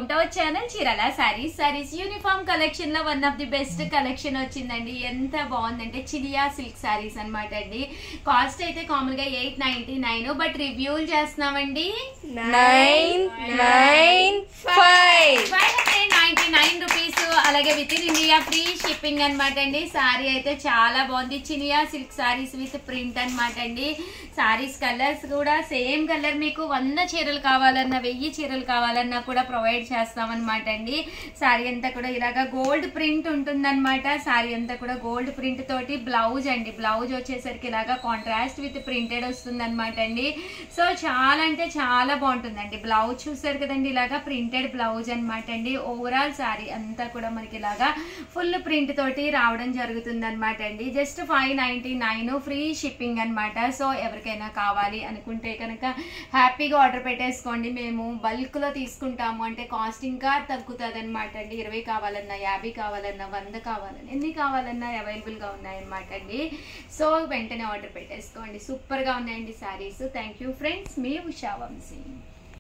Channel Chirala saris uniform collection లో one of the best collection వచ్చిందండి. ఎంత బాగుందంటే చిలియా సిల్క్ సారీస్ అనమాట అండి. కాస్ట్ అయితే కామన్ గా 899, బట్ రివ్యూలు చేస్తున్నామండి 599 రూపీస్. అలాగే with in India free shipping అనమాట అండి. సారీ అయితే చాలా బాగుంది. చిలియా సిల్క్ సారీస్ విత్ ప్రింట్ అనమాట అండి. సారీస్ కలర్స్ కూడా సేమ్ కలర్, మీకు 100 చీరలు కావాలన్నా 1000 చీరలు కావాలన్నా కూడా ప్రొవైడ్ చేస్తామన్నమాట అండి. సారీ అంతా కూడా ఇలాగా గోల్డ్ ప్రింట్ ఉంటుందన్నమాట. సారీ అంతా కూడా గోల్డ్ ప్రింట్ తోటి బ్లౌజ్ అండి. బ్లౌజ్ వచ్చేసరికి ఇలాగా కాంట్రాస్ట్ విత్ ప్రింటెడ్ వస్తుంది అనమాట అండి. సో చాలా అంటే చాలా బాగుంటుందండి. బ్లౌజ్ చూసారు కదండి, ఇలాగా ప్రింటెడ్ బ్లౌజ్ అనమాట అండి. ఓవరాల్ సారీ అంతా కూడా మనకి ఇలాగా ఫుల్ ప్రింట్ తోటి రావడం జరుగుతుంది అనమాట అండి. జస్ట్ 599 ఫ్రీ షిప్పింగ్ అనమాట. సో ఎవరికైనా కావాలి అనుకుంటే కనుక హ్యాపీగా ఆర్డర్ పెట్టేసుకోండి. మేము బల్క్ లో తీసుకుంటాము అంటే కాస్ట్ ఇంకా తగ్గుతుంది అనమాట అండి. 20 కావాలన్నా 50 కావాలన్నా 100 కావాలన్నా ఎన్ని కావాలన్నా అవైలబుల్ గా ఉన్నాయన్నమాట అండి. సో వెంటనే ఆర్డర్ పెట్టేసుకోండి. సూపర్ గా ఉన్నాయండి సారీస్. థ్యాంక్ యూ ఫ్రెండ్స్, మీ ఉషా వంశీ.